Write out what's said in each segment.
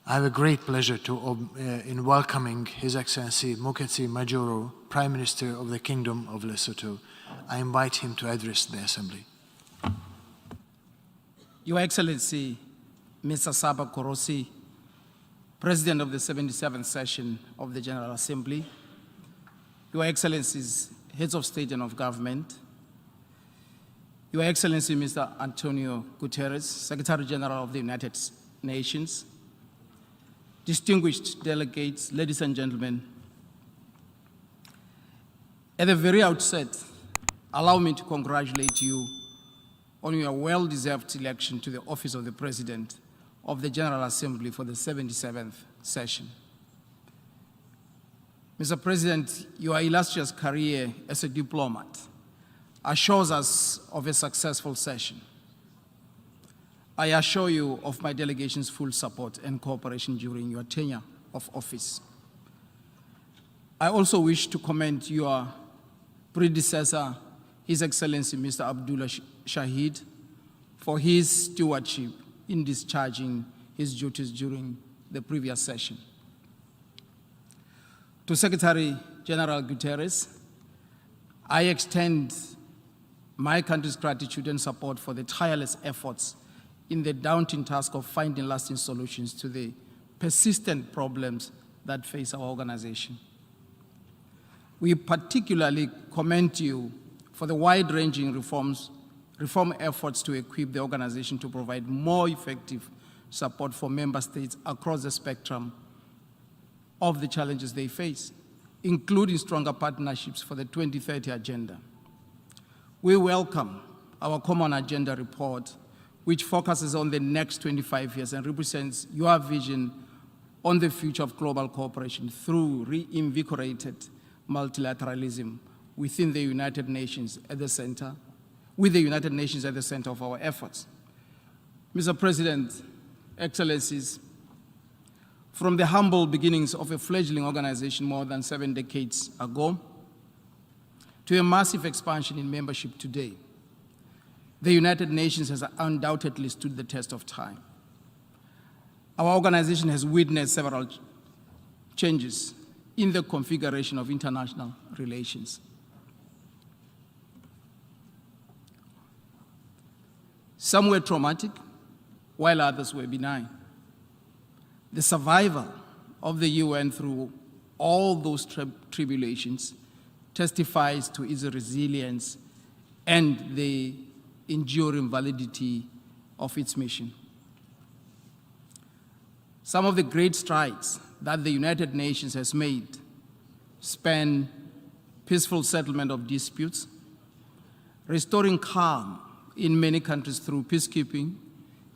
I have a great pleasure in welcoming His Excellency Moeketsi Majoro, Prime Minister of the Kingdom of Lesotho. I invite him to address the Assembly. Your Excellency, Mr. Saba Korosi, President of the 77th session of the General Assembly, Your Excellencies, Heads of State and of Government, Your Excellency Mr. Antonio Guterres, Secretary General of the United Nations, distinguished delegates, ladies and gentlemen, at the very outset, allow me to congratulate you on your well-deserved election to the office of the President of the General Assembly for the 77th session. Mr. President, your illustrious career as a diplomat assures us of a successful session. I assure you of my delegation's full support and cooperation during your tenure of office. I also wish to commend your predecessor, His Excellency Mr. Abdullah Shahid, for his stewardship in discharging his duties during the previous session. To Secretary General Guterres, I extend my country's gratitude and support for the tireless efforts in the daunting task of finding lasting solutions to the persistent problems that face our organization. We particularly commend you for the wide-ranging reform efforts to equip the organization to provide more effective support for member states across the spectrum of the challenges they face, including stronger partnerships for the 2030 agenda. We welcome our Common Agenda report, which focuses on the next 25 years and represents your vision on the future of global cooperation through reinvigorated multilateralism within the United Nations at the center, with the United Nations at the center of our efforts. Mr. President, Excellencies, from the humble beginnings of a fledgling organization more than 7 decades ago to a massive expansion in membership today, the United Nations has undoubtedly stood the test of time. Our organization has witnessed several changes in the configuration of international relations. Some were traumatic, while others were benign. The survival of the UN through all those tribulations testifies to its resilience and the enduring validity of its mission. Some of the great strides that the United Nations has made span peaceful settlement of disputes, restoring calm in many countries through peacekeeping,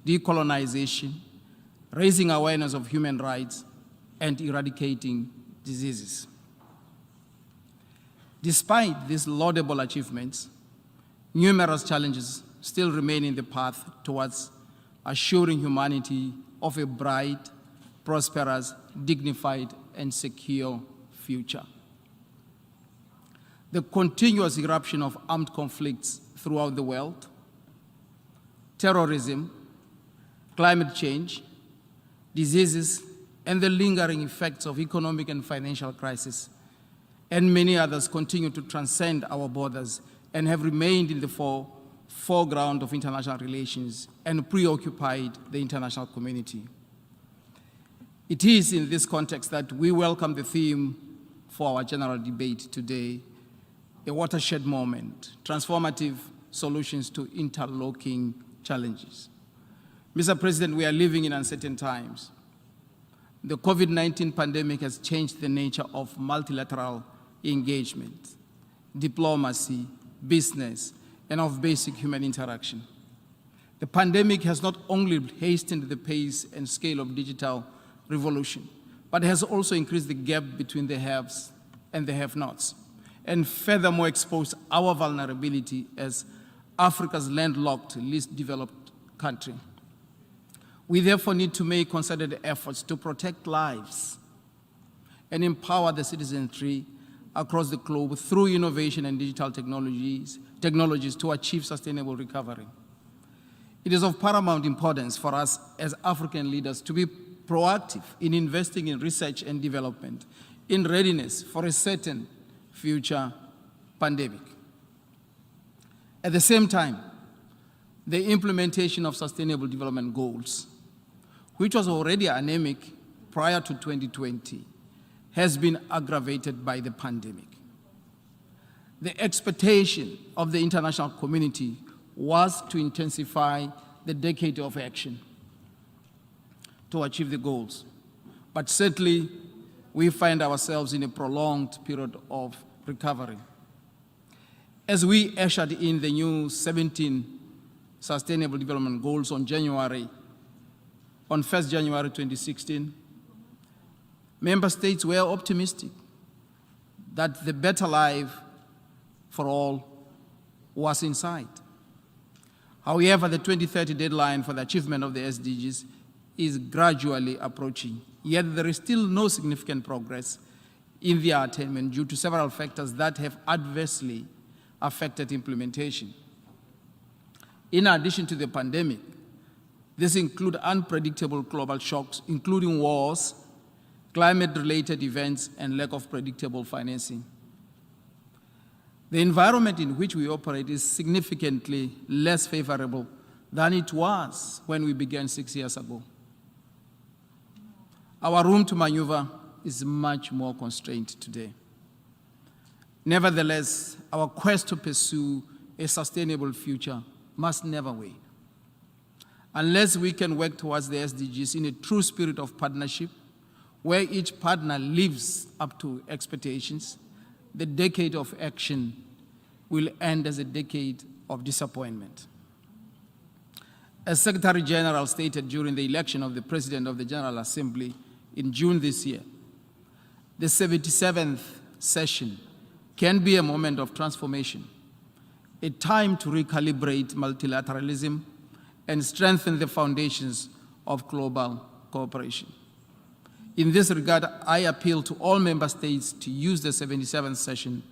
decolonization, raising awareness of human rights, and eradicating diseases. Despite these laudable achievements, numerous challenges still remain in the path towards assuring humanity of a bright, prosperous, dignified, and secure future. The continuous eruption of armed conflicts throughout the world, terrorism, climate change, diseases, and the lingering effects of economic and financial crisis, and many others continue to transcend our borders and have remained in the foreground of international relations and preoccupied the international community. It is in this context that we welcome the theme for our general debate today, a watershed moment, transformative solutions to interlocking challenges. Mr. President, we are living in uncertain times. The COVID-19 pandemic has changed the nature of multilateral engagement, diplomacy, business, and of basic human interaction. The pandemic has not only hastened the pace and scale of digital revolution, but has also increased the gap between the haves and the have-nots, and furthermore exposed our vulnerability as Africa's landlocked, least developed country. We therefore need to make concerted efforts to protect lives and empower the citizenry across the globe through innovation and digital technologies to achieve sustainable recovery. It is of paramount importance for us as African leaders to be proactive in investing in research and development in readiness for a certain future pandemic. At the same time, the implementation of Sustainable Development Goals, which was already anemic prior to 2020, has been aggravated by the pandemic. The expectation of the international community was to intensify the decade of action to achieve the goals. But certainly, we find ourselves in a prolonged period of recovery. As we ushered in the new 17 Sustainable Development Goals on 1st January 2016, member states were optimistic that the better life for all was in sight. However, the 2030 deadline for the achievement of the SDGs is gradually approaching, yet there is still no significant progress in their attainment due to several factors that have adversely affected implementation. In addition to the pandemic, this includes unpredictable global shocks, including wars, climate-related events, and lack of predictable financing. The environment in which we operate is significantly less favorable than it was when we began 6 years ago. Our room to maneuver is much more constrained today. Nevertheless, our quest to pursue a sustainable future must never wane. Unless we can work towards the SDGs in a true spirit of partnership, where each partner lives up to expectations, the decade of action will end as a decade of disappointment. As Secretary General stated during the election of the President of the General Assembly in June this year, the 77th session can be a moment of transformation, a time to recalibrate multilateralism and strengthen the foundations of global cooperation. In this regard, I appeal to all member states to use the 77th session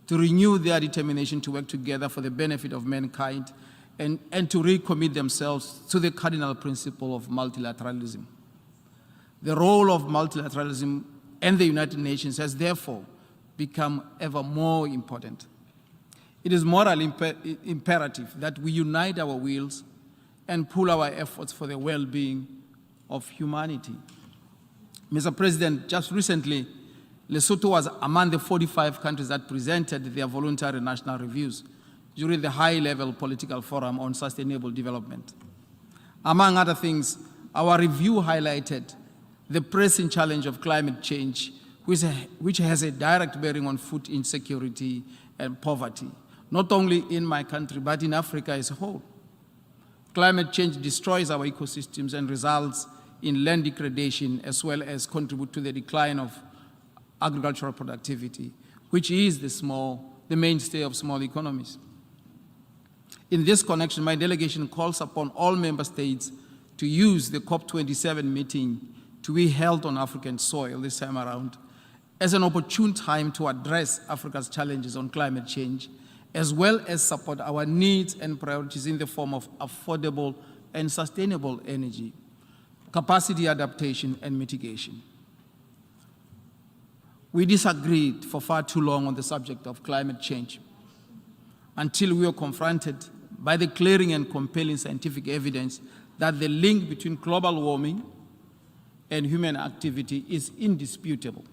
to renew their determination to work together for the benefit of mankind and to recommit themselves to the cardinal principle of multilateralism. The role of multilateralism and the United Nations has therefore become ever more important. It is morally imperative that we unite our wills and pool our efforts for the well-being of humanity. Mr. President, just recently, Lesotho was among the 45 countries that presented their voluntary national reviews during the high-level political forum on sustainable development. Among other things, our review highlighted the pressing challenge of climate change, which has a direct bearing on food insecurity and poverty, not only in my country, but in Africa as a whole. Climate change destroys our ecosystems and results in land degradation, as well as contribute to the decline of agricultural productivity, which is the mainstay of small economies. In this connection, my delegation calls upon all member states to use the COP27 meeting to be held on African soil this time around as an opportune time to address Africa's challenges on climate change, as well as support our needs and priorities in the form of affordable and sustainable energy, capacity adaptation, and mitigation. We disagreed for far too long on the subject of climate change until we were confronted by the clearing and compelling scientific evidence that the link between global warming and human activity is indisputable.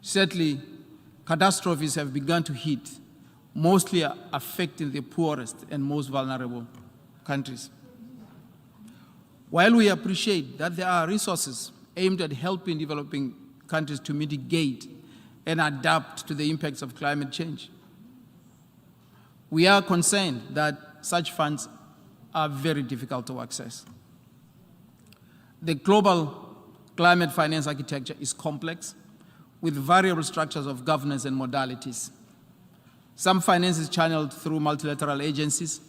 Sadly, catastrophes have begun to hit, mostly affecting the poorest and most vulnerable countries. While we appreciate that there are resources aimed at helping developing countries to mitigate and adapt to the impacts of climate change, we are concerned that such funds are very difficult to access. The global climate finance architecture is complex, with variable structures of governance and modalities. Some finance is channeled through multilateral agencies,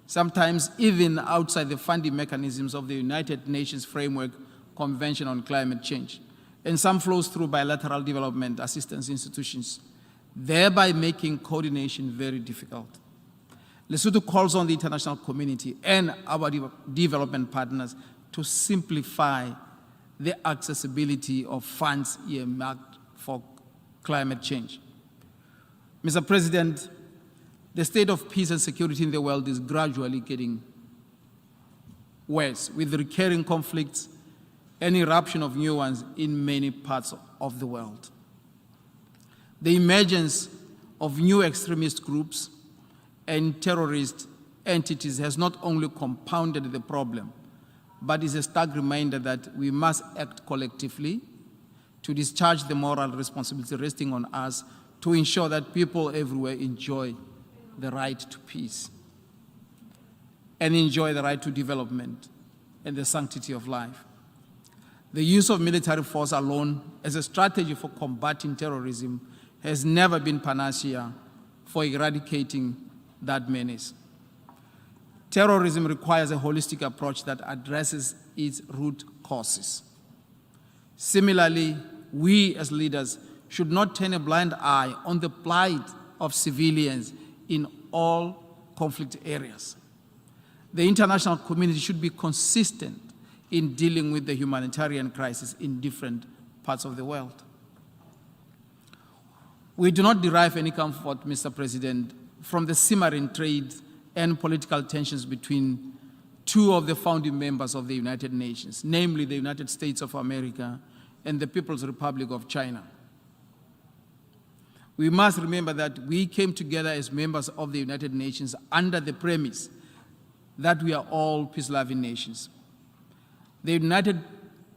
sometimes even outside the funding mechanisms of the United Nations Framework Convention on Climate Change, and some flows through bilateral development assistance institutions, thereby making coordination very difficult. Lesotho calls on the international community and our development partners to simplify the accessibility of funds earmarked for climate change. Mr. President, the state of peace and security in the world is gradually getting worse, with recurring conflicts and eruption of new ones in many parts of the world. The emergence of new extremist groups and terrorist entities has not only compounded the problem, but is a stark reminder that we must act collectively to discharge the moral responsibility resting on us to ensure that people everywhere enjoy the right to peace and enjoy the right to development and the sanctity of life. The use of military force alone as a strategy for combating terrorism has never been panacea for eradicating that menace. Terrorism requires a holistic approach that addresses its root causes. Similarly, we as leaders should not turn a blind eye on the plight of civilians in all conflict areas. The international community should be consistent in dealing with the humanitarian crisis in different parts of the world. We do not derive any comfort, Mr. President, from the simmering trade and political tensions between two of the founding members of the United Nations, namely the United States of America and the People's Republic of China. We must remember that we came together as members of the United Nations under the premise that we are all peace-loving nations. The United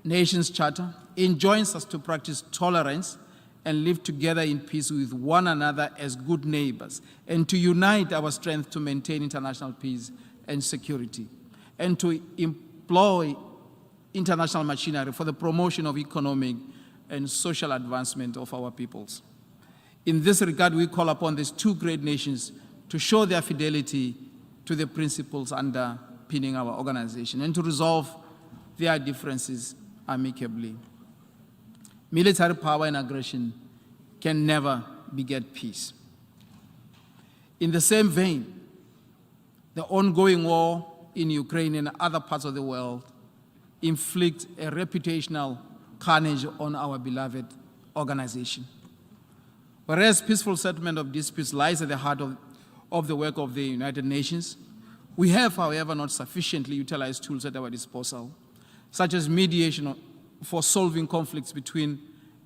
Nations Charter enjoins us to practice tolerance and live together in peace with one another as good neighbors, and to unite our strength to maintain international peace and security, and to employ international machinery for the promotion of economic and social advancement of our peoples. In this regard, we call upon these two great nations to show their fidelity to the principles underpinning our organization and to resolve their differences amicably. Military power and aggression can never beget peace. In the same vein, the ongoing war in Ukraine and other parts of the world inflict a reputational carnage on our beloved organization. Whereas peaceful settlement of disputes lies at the heart of the work of the United Nations, we have, however, not sufficiently utilized tools at our disposal, such as mediation for solving conflicts between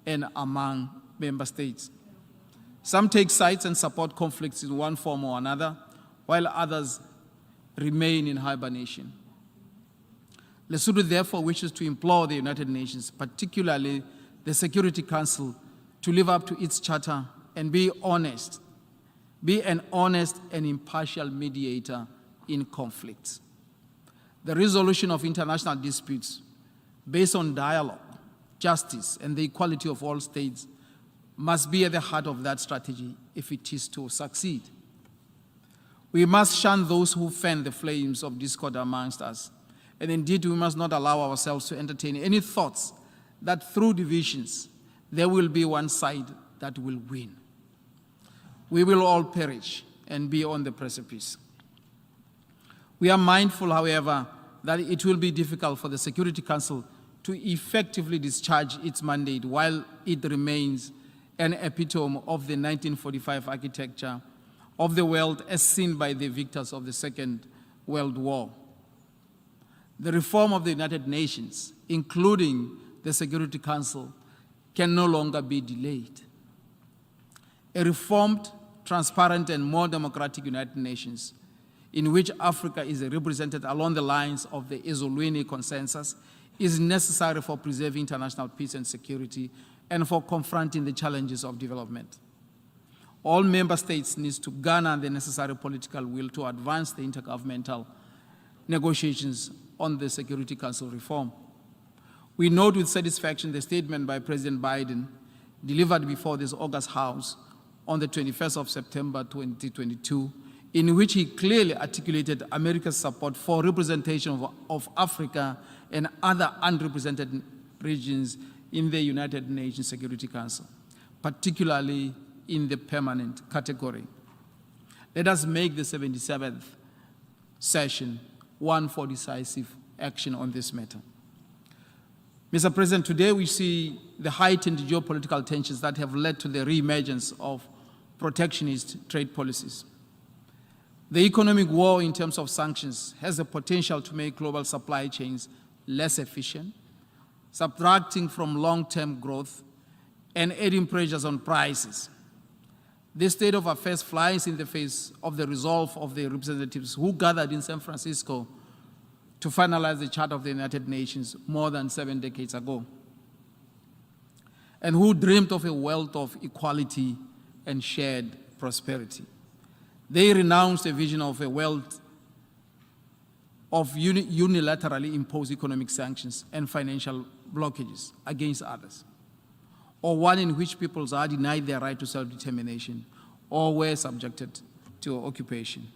and among member states. Some take sides and support conflicts in one form or another, while others remain in hibernation. Lesotho therefore wishes to implore the United Nations, particularly the Security Council, to live up to its charter and be an honest and impartial mediator in conflicts. The resolution of international disputes based on dialogue, justice, and the equality of all states must be at the heart of that strategy if it is to succeed. We must shun those who fan the flames of discord amongst us, and indeed we must not allow ourselves to entertain any thoughts that through divisions there will be one side that will win. We will all perish and be on the precipice. We are mindful, however, that it will be difficult for the Security Council to effectively discharge its mandate while it remains an epitome of the 1945 architecture of the world as seen by the victors of the Second World War. The reform of the United Nations, including the Security Council, can no longer be delayed. A reformed, transparent, and more democratic United Nations, in which Africa is represented along the lines of the Ezulwini Consensus, is necessary for preserving international peace and security and for confronting the challenges of development. All member states need to garner the necessary political will to advance the intergovernmental negotiations on the Security Council reform. We note with satisfaction the statement by President Biden delivered before this August House on the 21st of September 2022, in which he clearly articulated America's support for representation of Africa and other unrepresented regions in the United Nations Security Council, particularly in the permanent category. Let us make the 77th session one for decisive action on this matter. Mr. President, today we see the heightened geopolitical tensions that have led to the re-emergence of protectionist trade policies. The economic war in terms of sanctions has the potential to make global supply chains less efficient, subtracting from long-term growth and adding pressures on prices. This state of affairs flies in the face of the resolve of the representatives who gathered in San Francisco to finalize the Charter of the United Nations more than 7 decades ago, and who dreamed of a world of equality and shared prosperity. They renounced a vision of a world of unilaterally imposed economic sanctions and financial blockages against others, or one in which peoples are denied their right to self-determination or were subjected to occupation.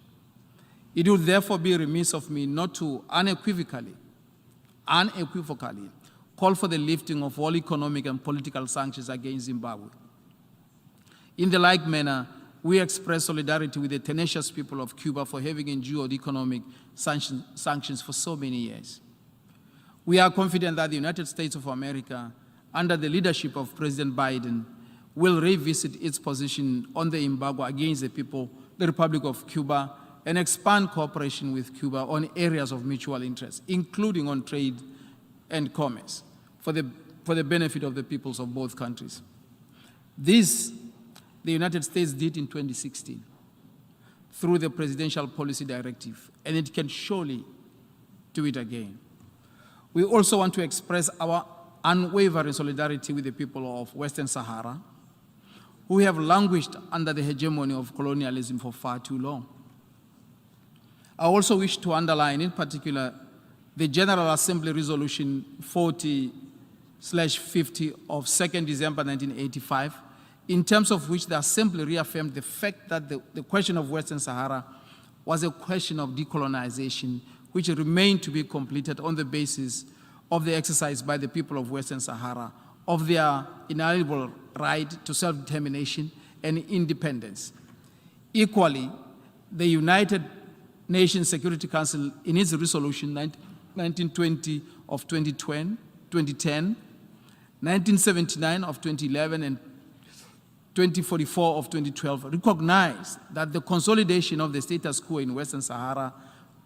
It would therefore be remiss of me not to unequivocally call for the lifting of all economic and political sanctions against Zimbabwe. In the like manner, we express solidarity with the tenacious people of Cuba for having endured economic sanctions for so many years. We are confident that the United States of America, under the leadership of President Biden, will revisit its position on the embargo against the Republic of Cuba, and expand cooperation with Cuba on areas of mutual interest, including on trade and commerce, for the benefit of the peoples of both countries. This, the United States did in 2016 through the Presidential Policy Directive, and it can surely do it again. We also want to express our unwavering solidarity with the people of Western Sahara, who have languished under the hegemony of colonialism for far too long. I also wish to underline, in particular, the General Assembly Resolution 40/50 of 2nd December 1985, in terms of which the Assembly reaffirmed the fact that the question of Western Sahara was a question of decolonization, which remained to be completed on the basis of the exercise by the people of Western Sahara of their inalienable right to self-determination and independence. Equally, the United Nations Security Council, in its resolution 1920 of 2010, 1979 of 2011, and 2044 of 2012, recognized that the consolidation of the status quo in Western Sahara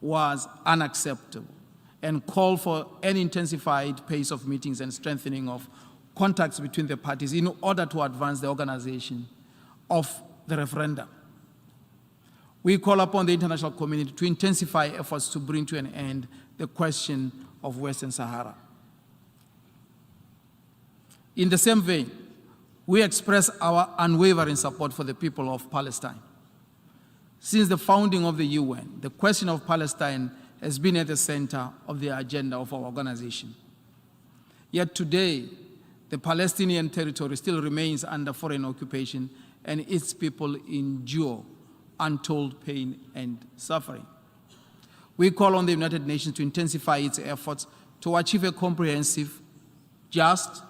was unacceptable and called for an intensified pace of meetings and strengthening of contacts between the parties in order to advance the organization of the referendum. We call upon the international community to intensify efforts to bring to an end the question of Western Sahara. In the same vein, we express our unwavering support for the people of Palestine. Since the founding of the UN, the question of Palestine has been at the center of the agenda of our organization. Yet today, the Palestinian territory still remains under foreign occupation, and its people endure untold pain and suffering. We call on the United Nations to intensify its efforts to achieve a comprehensive, just,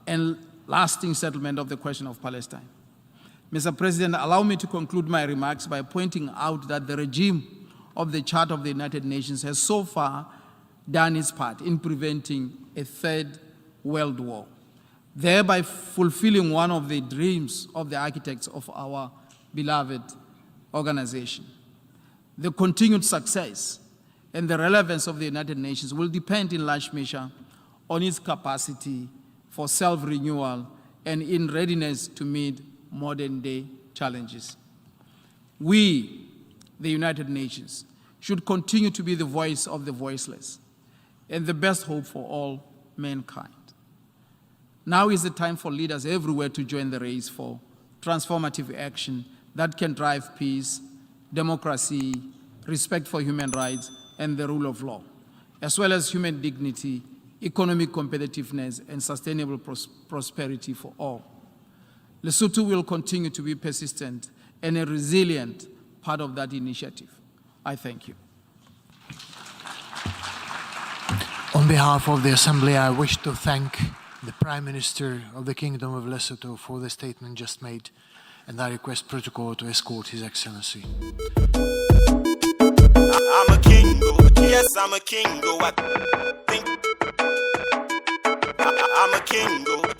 and lasting settlement of the question of Palestine. Mr. President, allow me to conclude my remarks by pointing out that the regime of the Charter of the United Nations has so far done its part in preventing a third world war, thereby fulfilling one of the dreams of the architects of our beloved organization. The continued success and the relevance of the United Nations will depend in large measure on its capacity for self-renewal and in readiness to meet modern-day challenges. We, the United Nations, should continue to be the voice of the voiceless and the best hope for all mankind. Now is the time for leaders everywhere to join the race for transformative action that can drive peace, democracy, respect for human rights, and the rule of law, as well as human dignity, economic competitiveness, and sustainable prosperity for all. Lesotho will continue to be persistent and a resilient part of that initiative. I thank you. On behalf of the Assembly, I wish to thank the Prime Minister of the Kingdom of Lesotho for the statement just made, and I request protocol to escort His Excellency. I'm a king, yes, I'm a king. I think I'm a king, oh.